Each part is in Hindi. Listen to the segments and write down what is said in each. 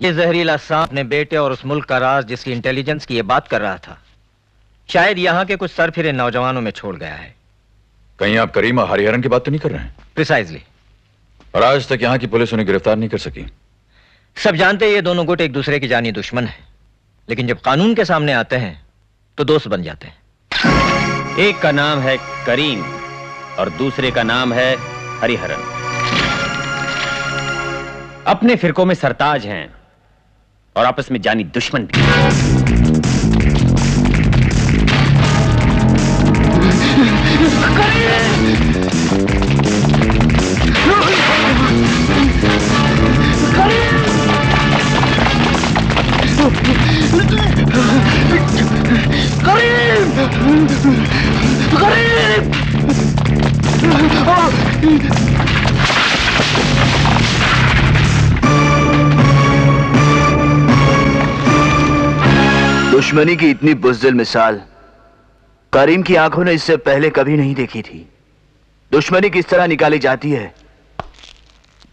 ये जहरीला सांप अपने बेटे और उस मुल्क का राज जिसकी इंटेलिजेंस की ये बात कर रहा था, शायद यहाँ के कुछ सरफिरे नौजवानों में छोड़ गया है। कहीं आप करीम और हरिहरन की बात तो नहीं कर रहे हैं? प्रिसाइजली। और आज तक यहाँ की पुलिस उन्हें गिरफ्तार नहीं कर सकी। सब जानते हैं ये दोनों गुट एक दूसरे की जानी दुश्मन है, लेकिन जब कानून के सामने आते हैं तो दोस्त बन जाते हैं। एक का नाम है करीम और दूसरे का नाम है हरिहरन। अपने फिरकों में सरताज हैं और आपस में जानी दुश्मन भी। दुश्मनी की इतनी बुज़दिल मिसाल करीम की आंखों ने इससे पहले कभी नहीं देखी थी। दुश्मनी किस तरह निकाली जाती है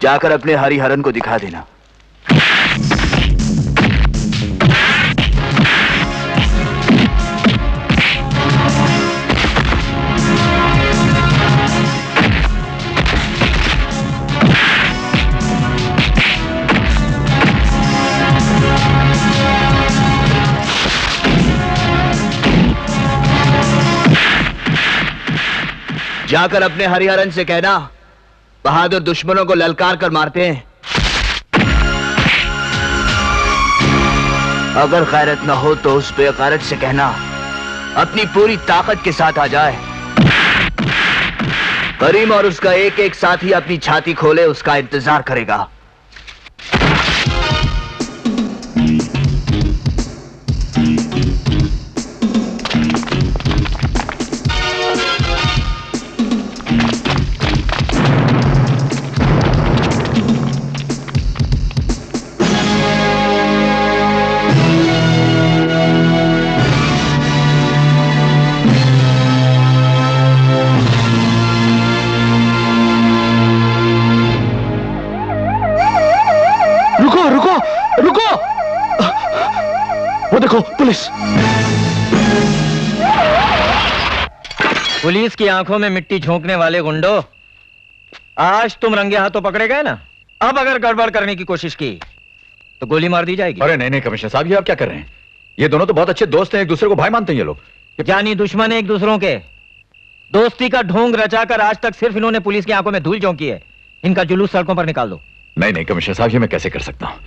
जाकर अपने हरिहरन को दिखा देना। जाकर अपने हरिहरन से कहना बहादुर दुश्मनों को ललकार कर मारते हैं। अगर गैरत न हो तो उस बेगैरत से कहना अपनी पूरी ताकत के साथ आ जाए। करीम और उसका एक एक साथी अपनी छाती खोले उसका इंतजार करेगा। वो देखो पुलिस। पुलिस की आंखों में मिट्टी झोंकने वाले गुंडो, आज तुम रंगे हाथों पकड़े गए ना। अब अगर गड़बड़ करने की कोशिश की तो गोली मार दी जाएगी। अरे नहीं नहीं कमिश्नर साहब, ये आप क्या कर रहे हैं? ये दोनों तो बहुत अच्छे दोस्त हैं, एक दूसरे को भाई मानते हैं ये लोग। जानी दुश्मन है एक दूसरों के। दोस्ती का ढोंग रचाकर आज तक सिर्फ इन्होंने पुलिस की आंखों में धूल झोंकी है। इनका जुलूस सड़कों पर निकाल दो। नहीं नहीं कमिश्नर साहब, ये मैं कैसे कर सकता हूं?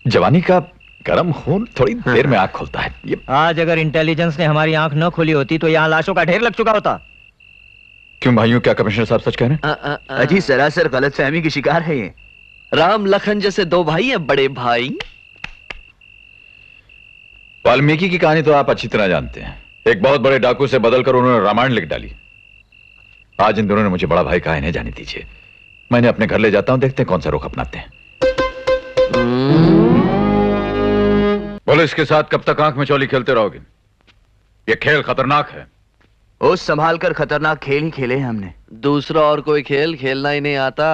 जवानी का गरम खून थोड़ी देर में आंख खोलता है। ये आज अगर इंटेलिजेंस ने हमारी आंख न खोली होती तो यहाँ लाशों का ढेर लग चुका होता। क्यों भाइयों, क्या कमिश्नर साहब सच कह रहे हैं? अजी सरासर गलतफहमी की शिकार है ये। राम लखन जैसे दो भाई हैं बड़े भाई। वाल्मीकि की कहानी तो आप अच्छी तरह जानते हैं। एक बहुत बड़े डाकू से बदलकर उन्होंने रामायण लिख डाली। आज इन दोनों ने मुझे बड़ा भाई कहा, इन्हें जाने दीजिए। मैंने अपने घर ले जाता हूं, देखते हैं कौन सा रुख अपनाते हैं। पुलिस के साथ कब तक आंख में चौली खेलते रहोगे? ये खेल खतरनाक है। होश संभाल कर खतरनाक खेल ही खेले हैं हमने। दूसरा और कोई खेल खेलना ही नहीं आता।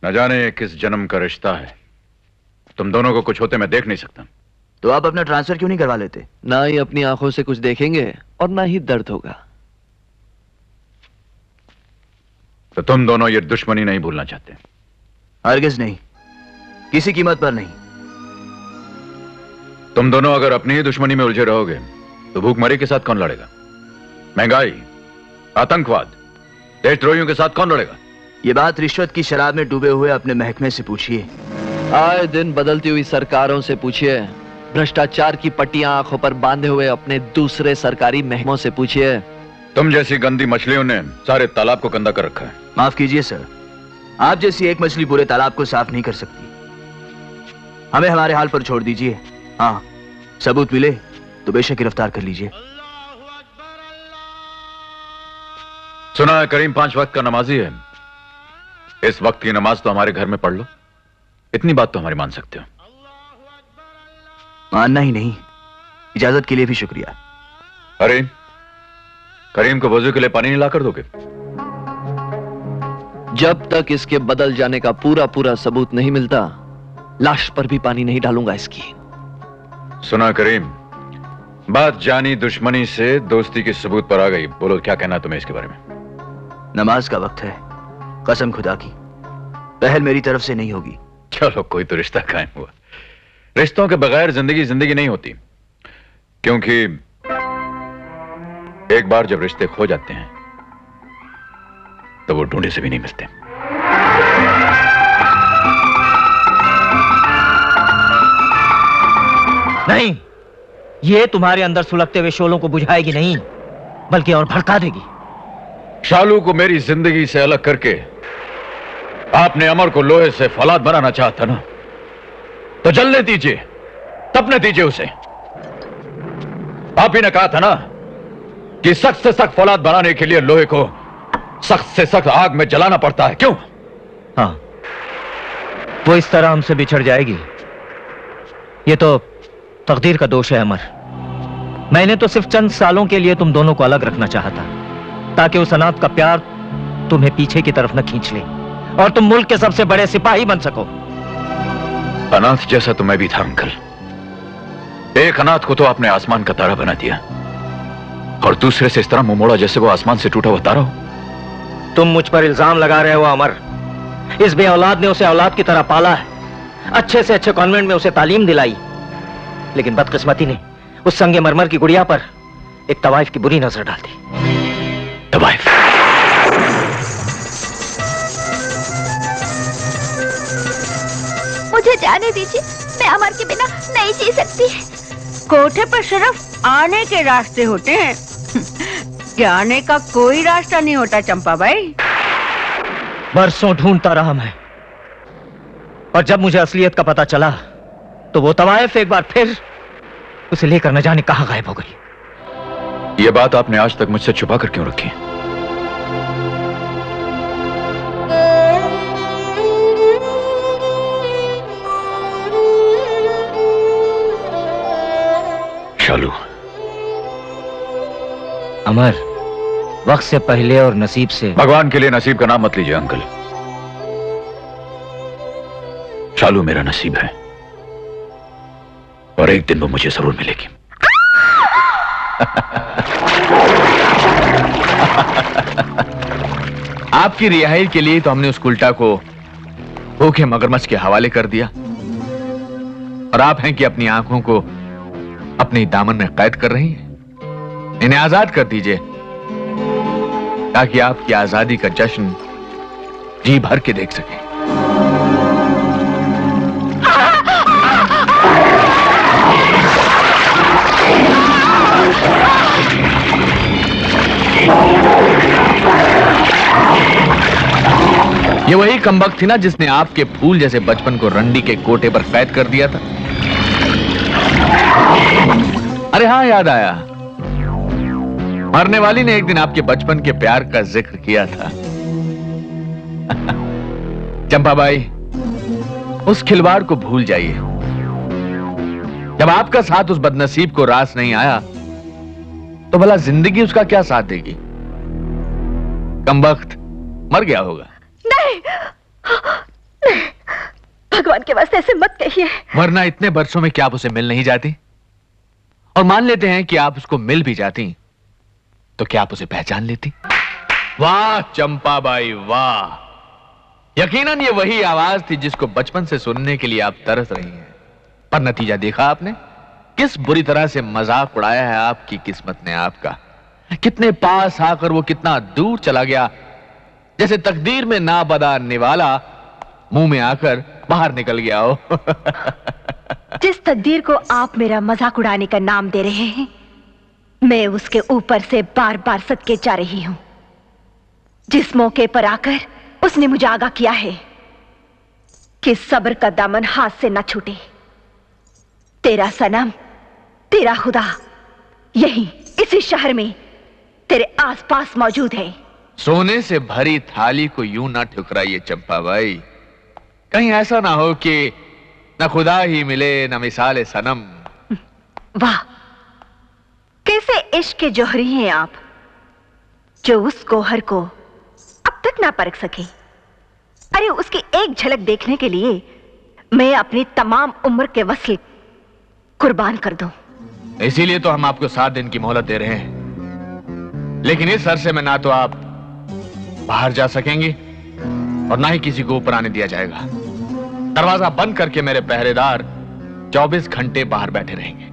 न जाने किस जन्म का रिश्ता है। तुम दोनों को कुछ होते मैं देख नहीं सकता। तो आप अपना ट्रांसफर क्यों नहीं करवा लेते? ना ही अपनी आंखों से कुछ देखेंगे और ना ही दर्द होगा। तो तुम दोनों ये दुश्मनी नहीं भूलना चाहते? हरगिज नहीं, किसी कीमत पर नहीं। तुम दोनों अगर अपनी ही दुश्मनी में उलझे रहोगे तो भूखमरी के साथ कौन लड़ेगा? महंगाई, आतंकवाद, देशद्रोहियों के साथ कौन लड़ेगा? ये बात रिश्वत की शराब में डूबे हुए अपने महकमे से पूछिए। आए दिन बदलती हुई सरकारों से पूछिए। भ्रष्टाचार की पट्टियां आंखों पर बांधे हुए अपने दूसरे सरकारी महकमों से पूछिए। तुम जैसी गंदी मछलियों ने सारे तालाब को गंदा कर रखा है। माफ कीजिए सर, आप जैसी एक मछली पूरे तालाब को साफ नहीं कर सकती। हमें हमारे हाल पर छोड़ दीजिए। हाँ, सबूत मिले तो बेशक गिरफ्तार कर लीजिए। सुना है करीम 5 वक्त का नमाजी है। इस वक्त की नमाज तो हमारे घर में पढ़ लो। इतनी बात तो हमारी मान सकते हो। मानना ही नहीं, इजाजत के लिए भी शुक्रिया। अरे करीम को वजू के लिए पानी नहीं लाकर दोगे? जब तक इसके बदल जाने का पूरा पूरा सबूत नहीं मिलता लाश पर भी पानी नहीं डालूंगा इसकी। सुना करीम, बात जानी दुश्मनी से दोस्ती के सबूत पर आ गई। बोलो क्या कहना तुम्हें इसके बारे में? नमाज का वक्त है, कसम खुदा की पहल मेरी तरफ से नहीं होगी। चलो कोई तो रिश्ता कायम हुआ। रिश्तों के बगैर जिंदगी जिंदगी नहीं होती, क्योंकि एक बार जब रिश्ते खो जाते हैं तो वो ढूंढे से भी नहीं मिलते। नहीं, ये तुम्हारे अंदर सुलगते हुए शोलों को बुझाएगी नहीं, बल्कि और भड़का देगी। शालू को मेरी जिंदगी से अलग करके आपने अमर को लोहे से फौलाद बनाना चाहता ना, तो जलने दीजिए, तपने दीजिए उसे। आप ही ने कहा था ना कि सख्त से सख्त फौलाद बनाने के लिए लोहे को सख्त से सख्त आग में जलाना पड़ता है, क्यों? हाँ, वो इस तरह हमसे बिछड़ जाएगी, ये तो तकदीर का दोष है अमर। मैंने तो सिर्फ चंद सालों के लिए तुम दोनों को अलग रखना चाहा था, ताकि उस अनाथ का प्यार तुम्हें पीछे की तरफ न खींच ले और तुम मुल्क के सबसे बड़े सिपाही बन सको। अनाथ जैसा तो मैं भी था अंकल। एक अनाथ को तो आपने आसमान का तारा बना दिया, और दूसरे से इस तरह मुंह मोड़ा जैसे वो आसमान से टूटा हुआ तारा हो। तुम मुझ पर इल्जाम लगा रहे हो अमर। इस बे औलाद ने उसे औलाद की तरह पाला है, अच्छे से अच्छे कॉन्वेंट में उसे तालीम दिलाई, लेकिन बदकिस्मती ने उस संगे मरमर की गुड़िया पर एक तवाइफ की बुरी नजर डाल दी। तवाइफ? मुझे जाने दीजिए, मैं अमर के बिना नहीं जी सकती। कोठे पर सिर्फ आने के रास्ते होते हैं, जाने का कोई रास्ता नहीं होता चंपा भाई। बरसों ढूंढता रहा मैं, और जब मुझे असलियत का पता चला तो वो तवाइफ एक बार फिर उसे लेकर न जाने कहां गायब हो गई। ये बात आपने आज तक मुझसे छुपा कर क्यों रखी? शालू। अमर, वक्त से पहले और नसीब से। भगवान के लिए नसीब का नाम मत लीजिए अंकल। शालू मेरा नसीब है, और एक दिन वो मुझे जरूर मिलेगी। आपकी रिहाई के लिए तो हमने उस उल्टा को भूखे मगरमच्छ के हवाले कर दिया, और आप हैं कि अपनी आंखों को अपने दामन में कैद कर रही हैं। इन्हें आजाद कर दीजिए, ताकि आपकी आजादी का जश्न जी भर के देख सकें। ये वही कमबख्त थी ना जिसने आपके फूल जैसे बचपन को रंडी के कोटे पर कैद कर दिया था। अरे हाँ, याद आया, मरने वाली ने एक दिन आपके बचपन के प्यार का जिक्र किया था। चंपाबाई, उस खिलवाड़ को भूल जाइए। जब आपका साथ उस बदनसीब को रास नहीं आया, तो भला जिंदगी उसका क्या साथ देगी? कमबख्त मर गया होगा। नहीं, भगवान के वास्ते ऐसे मत कहिए। वरना इतने बरसों में क्या आप उसे मिल नहीं जाती? और मान लेते हैं कि आप उसको मिल भी जाती, तो क्या आप उसे पहचान लेती? वाह चंपाबाई वाह, यकीनन ये वही आवाज थी जिसको बचपन से सुनने के लिए आप तरस रही हैं। पर नतीजा देखा आपने? किस बुरी तरह से मजाक उड़ाया है आपकी किस्मत ने आपका। कितने पास आकर वो कितना दूर चला गया, जैसे तकदीर में ना बदा निवाला मुंह में आकर बाहर निकल गया हो। जिस तकदीर को आप मेरा मजाक उड़ाने का नाम दे रहे हैं, मैं उसके ऊपर से बार बार सदके जा रही हूं। जिस मौके पर आकर उसने मुझे आगाह किया है कि सब्र का दामन हाथ से न छूटे। तेरा सनम, तेरा खुदा यहीं इसी शहर में तेरे आसपास मौजूद है। सोने से भरी थाली को यूं ना ठुकराइए चंपाबाई, कहीं ऐसा ना हो कि न खुदा ही मिले न मिसाल सनम। वाह, कैसे इश्क के जौहरी हैं आप, जो उस गौहर को अब तक ना परख सके। अरे उसकी एक झलक देखने के लिए मैं अपनी तमाम उम्र के वसीले कुर्बान कर दूं। इसीलिए तो हम आपको 7 दिन की मोहलत दे रहे हैं, लेकिन इस अरसे में ना तो आप बाहर जा सकेंगी और ना ही किसी को ऊपर आने दिया जाएगा। दरवाजा बंद करके मेरे पहरेदार 24 घंटे बाहर बैठे रहेंगे।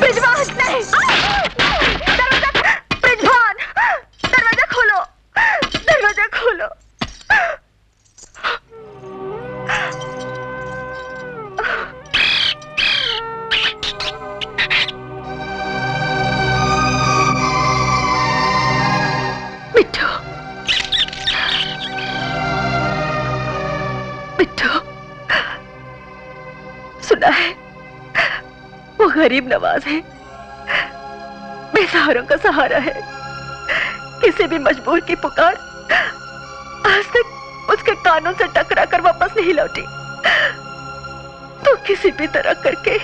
ब्रिजवान, नहीं! ब्रिजवान, दरवाजा खोलो, दरवाजा खोलो। मिट्टू, मिट्टू, सुना है? वो गरीब नवाज है, बेसहारों का सहारा है। किसी भी मजबूर की पुकार आज तक उसके कानों से टकरा कर वापस नहीं लौटी। तो किसी भी तरह करके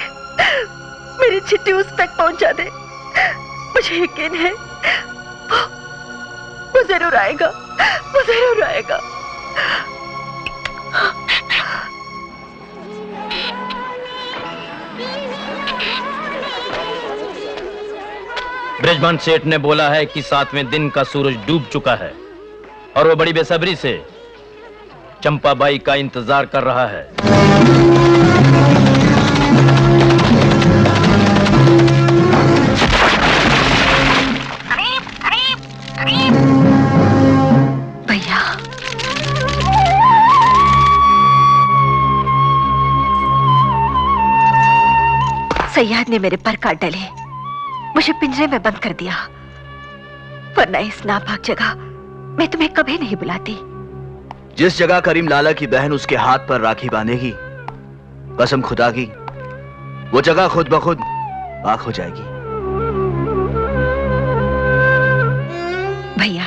मेरी चिट्ठी उस तक पहुंचा दे। मुझे यकीन है वो जरूर आएगा, वो जरूर आएगा। ब्रिजमान सेठ ने बोला है कि 7वें दिन का सूरज डूब चुका है और वो बड़ी बेसब्री से चंपाबाई का इंतजार कर रहा है। भैया, सयाद ने मेरे पर काट डाले, मुझे पिंजरे में बंद कर दिया, वरना इस नापाक जगह मैं तुम्हें कभी नहीं बुलाती। जिस जगह करीम लाला की बहन उसके हाथ पर राखी बांधेगी, कसम खुदा की वो जगह खुद ब खुद पाक हो जाएगी। भैया,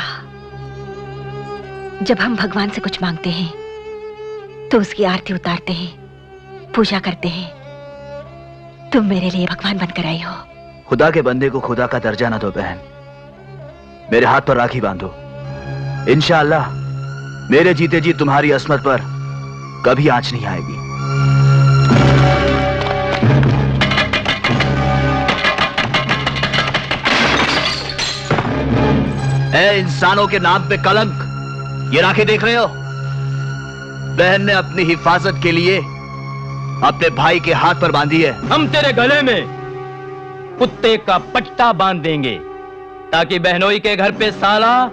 जब हम भगवान से कुछ मांगते हैं तो उसकी आरती उतारते हैं, पूजा करते हैं। तुम मेरे लिए भगवान बनकर आई हो। खुदा के बंदे को खुदा का दर्जा ना दो बहन। मेरे हाथ पर राखी बांधो, इंशाअल्लाह मेरे जीते जी तुम्हारी अस्मत पर कभी आंच नहीं आएगी। ऐ इंसानों के नाम पे कलंक, ये राखें देख रहे हो? बहन ने अपनी हिफाजत के लिए अपने भाई के हाथ पर बांधी है। हम तेरे गले में कुत्ते का पट्टा बांध देंगे ताकि बहनोई के घर पे साला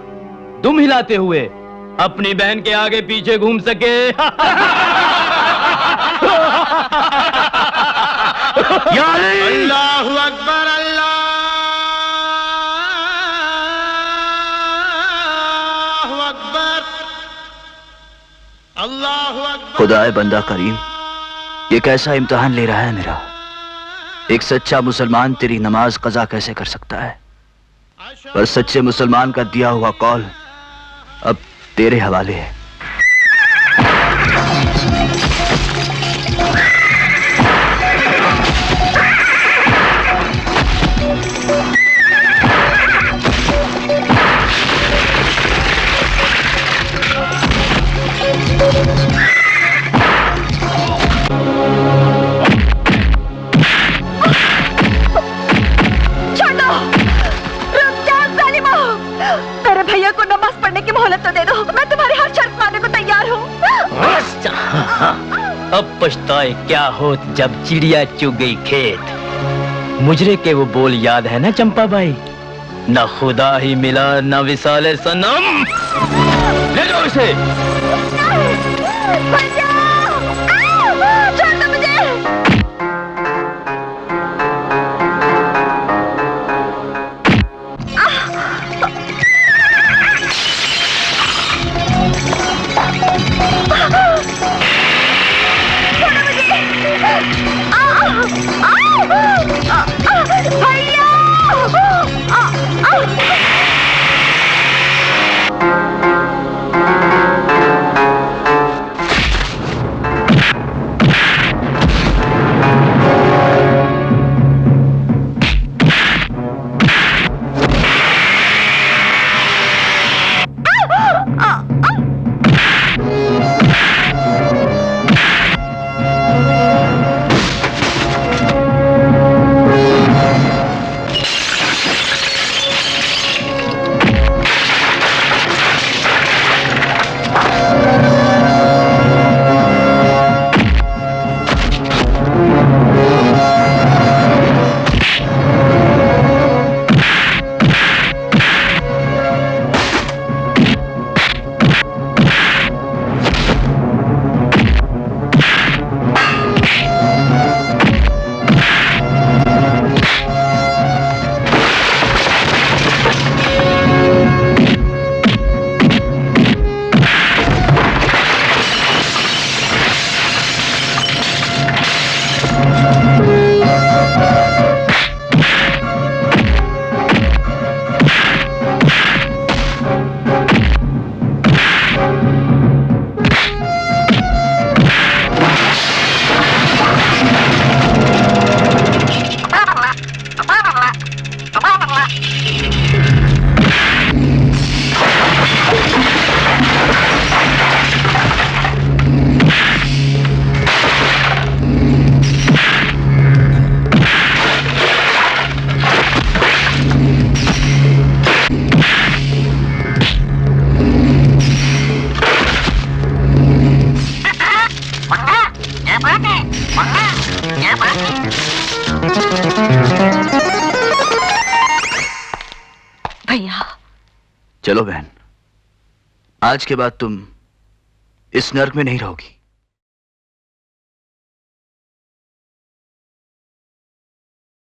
दुम हिलाते हुए अपनी बहन के आगे पीछे घूम सके। अल्लाहु अकबर, अल्लाहु अकबर, अल्लाहु अकबर। खुदाए बंदा करीम, ये कैसा इम्तिहान ले रहा है मेरा। एक सच्चा मुसलमान तेरी नमाज कज़ा कैसे कर सकता है, पर सच्चे मुसलमान का दिया हुआ कौल अब तेरे हवाले है। मेरे भैया को नमाज पढ़ने की मोहलत तो दे दो, मैं तुम्हारी हर शर्त मानने को तैयार हूँ। अब पछताए क्या हो जब चिड़िया चुग गई खेत। मुजरे के वो बोल याद है ना चंपाबाई, न खुदा ही मिला न विसाले सनम। ले जाओ इसे। भैया, छोड़ दो मुझे। भैया। चलो बहन, आज के बाद तुम इस नर्क में नहीं रहोगी।